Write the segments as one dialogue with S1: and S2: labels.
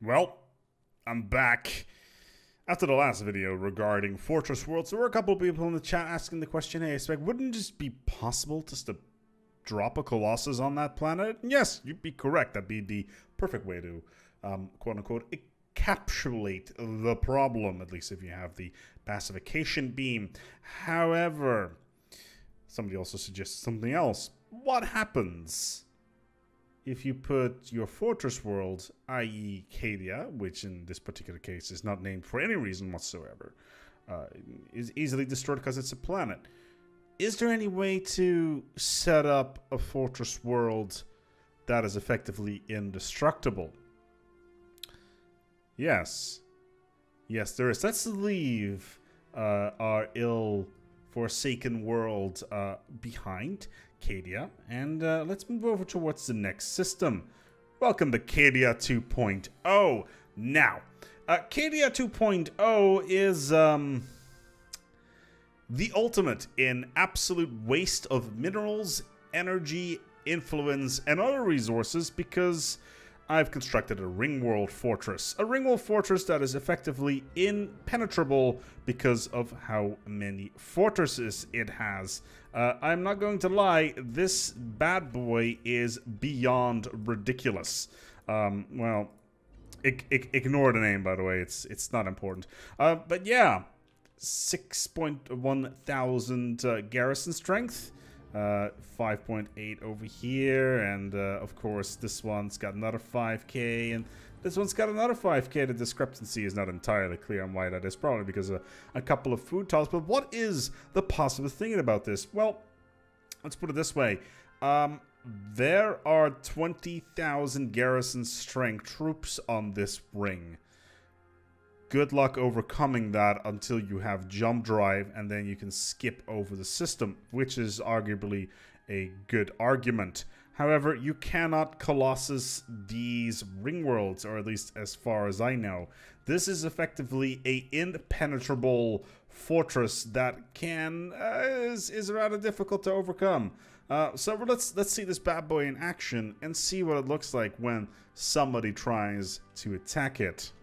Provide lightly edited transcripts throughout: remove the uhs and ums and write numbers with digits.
S1: Well, I'm back. After the last video regarding Fortress Worlds, there were a couple of people in the chat asking the question, hey, ASpec, wouldn't it just be possible just to drop a Colossus on that planet? And yes, you'd be correct. That'd be the perfect way to, quote-unquote, encapsulate the problem, at least if you have the pacification beam. However, somebody also suggested something else. What happens if you put your fortress world, i.e. Cadia, which in this particular case is not named for any reason whatsoever, is easily destroyed because it's a planet? Is there any way to set up a fortress world that is effectively indestructible? Yes. Yes, there is. Let's leave our ill-forsaken world behind, Cadia, and let's move over towards the next system. Welcome to Cadia 2.0. Now, Cadia 2.0 is the ultimate in absolute waste of minerals, energy, influence, and other resources because I've constructed a ringworld fortress. A ringworld fortress that is effectively impenetrable because of how many fortresses it has. I'm not going to lie, this bad boy is beyond ridiculous. Well, ignore the name, by the way, it's not important. But yeah, 6.1 thousand garrison strength. 5.8 over here, and of course this one's got another 5k, and this one's got another 5k. The discrepancy is not entirely clear on why that is, probably because of a couple of food tiles. But what is the positive thing about this? Well, let's put it this way. There are 20,000 garrison strength troops on this ring. Good luck overcoming that until you have jump drive, and then you can skip over the system, which is arguably a good argument. However, you cannot Colossus these ring worlds, or at least as far as I know. This is effectively a impenetrable fortress that is rather difficult to overcome. So let's see this bad boy in action and see what it looks like when somebody tries to attack it.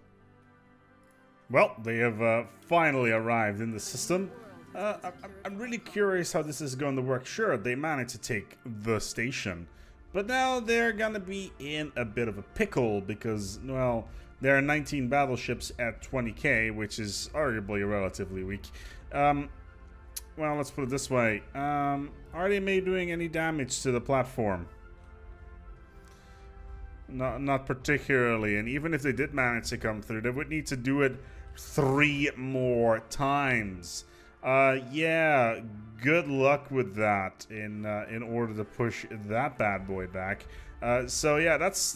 S1: Well, they have finally arrived in the system. I'm really curious how this is going to work. Sure, they managed to take the station, but now they're going to be in a bit of a pickle because, well, there are 19 battleships at 20k, which is arguably relatively weak. Well, let's put it this way. Are they doing any damage to the platform? Not particularly, and even if they did manage to come through, they would need to do it 3 more times. Yeah, good luck with that in order to push that bad boy back. So yeah, that's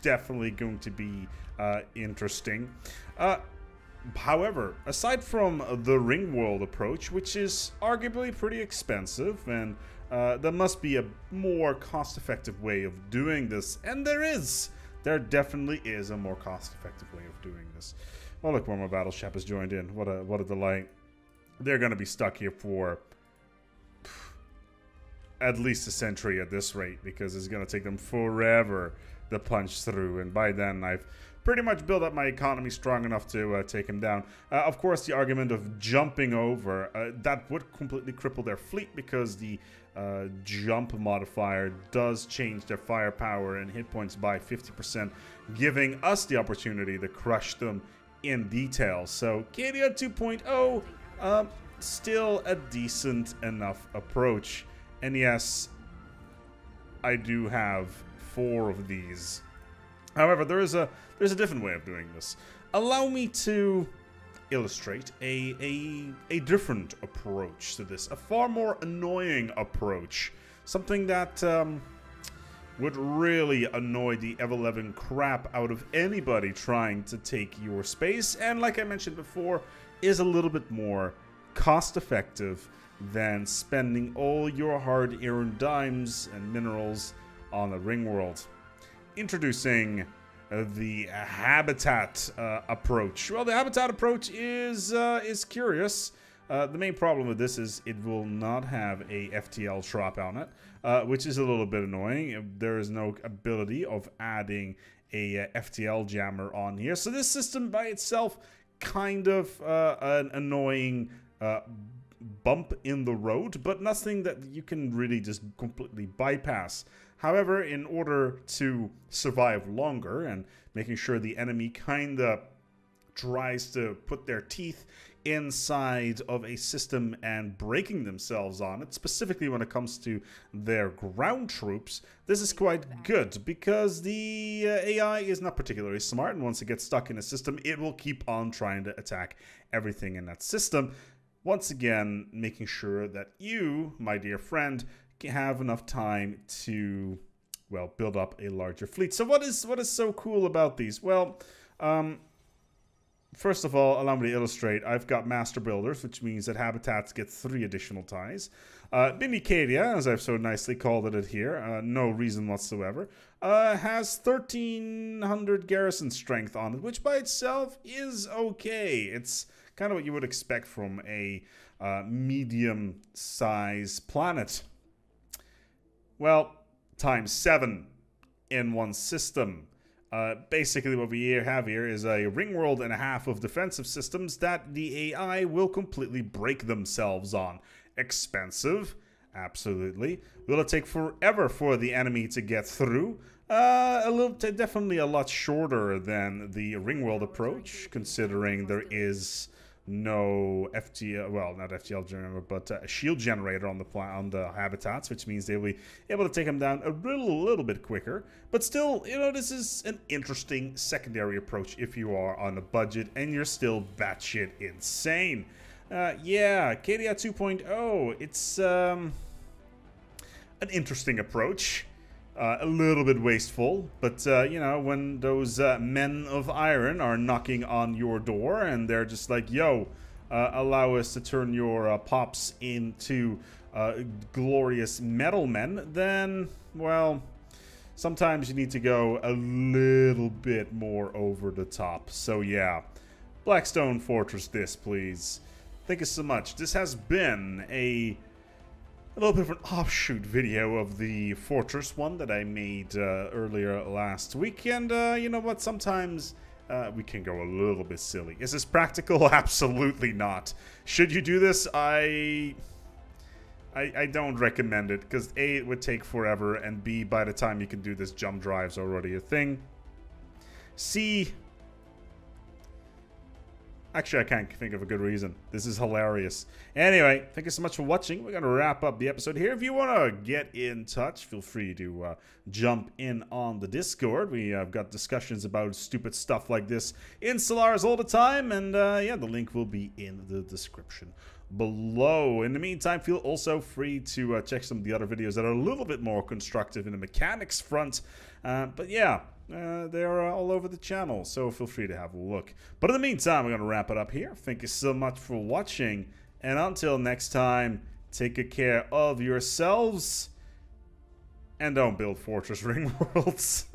S1: definitely going to be interesting. However, aside from the ringworld approach, which is arguably pretty expensive, and there must be a more cost-effective way of doing this, and there definitely is a more cost-effective way of doing this. Oh, look, one more battleship has joined in. What a delight. They're going to be stuck here for at least a century at this rate, because it's going to take them forever to punch through. And by then, I've pretty much built up my economy strong enough to take him down. Of course, the argument of jumping over, that would completely cripple their fleet, because the jump modifier does change their firepower and hit points by 50%, giving us the opportunity to crush them in detail. So Cadia 2.0, still a decent enough approach. And yes, I do have 4 of these. However, there's a different way of doing this. Allow me to illustrate a different approach to this, a far more annoying approach, something that would really annoy the ever-loving crap out of anybody trying to take your space, and like I mentioned before, is a little bit more cost-effective than spending all your hard-earned dimes and minerals on a ring world. Introducing the habitat approach. Well, the habitat approach is curious. The main problem with this is it will not have a FTL drop on it, which is a little bit annoying. There is no ability of adding a FTL jammer on here. So this system by itself, kind of an annoying bump in the road, but nothing that you can really just completely bypass. However, in order to survive longer and making sure the enemy kind of tries to put their teeth inside of a system and breaking themselves on it, specifically when it comes to their ground troops, this is quite good because the AI is not particularly smart, and once it gets stuck in a system, it will keep on trying to attack everything in that system. Once again, making sure that you, my dear friend, can have enough time to, well, build up a larger fleet. So what is so cool about these? Well, first of all, allow me to illustrate. I've got master builders, which means that habitats get 3 additional ties. Mini Cadia, as I've so nicely called it here, no reason whatsoever, has 1,300 garrison strength on it, which by itself is okay. It's kind of what you would expect from a medium-sized planet. Well, times 7 in one system. Basically what we have here is a ringworld and a half of defensive systems that the AI will completely break themselves on. Expensive, absolutely. Will it take forever for the enemy to get through? Definitely a lot shorter than the ringworld approach, considering there is no FTL, well, not FTL generator, but a shield generator on the habitats, which means they'll be able to take them down a little bit quicker. But still, you know, this is an interesting secondary approach if you are on a budget and you're still batshit insane. Yeah, Cadia 2.0, it's an interesting approach. A little bit wasteful, but you know, when those men of iron are knocking on your door and they're just like, yo, allow us to turn your pops into glorious metal men, then, well, sometimes you need to go a little bit more over the top. So yeah, Blackstone Fortress this, please. Thank you so much. This has been a little bit of an offshoot video of the Fortress one that I made earlier last week. And you know what? Sometimes we can go a little bit silly. Is this practical? Absolutely not. Should you do this? I don't recommend it, because A, it would take forever, and B, by the time you can do this, jump drive's already a thing. C, actually, I can't think of a good reason. This is hilarious. Anyway, thank you so much for watching. We're going to wrap up the episode here. If you want to get in touch, feel free to jump in on the Discord. We have got discussions about stupid stuff like this in Solaris all the time. And yeah, the link will be in the description below. In the meantime, feel also free to check some of the other videos that are a little bit more constructive in the mechanics front. But yeah, they're all over the channel, so feel free to have a look. But in the meantime, we're going to wrap it up here. Thank you so much for watching, and until next time, take good care of yourselves, and don't build Fortress Ring Worlds.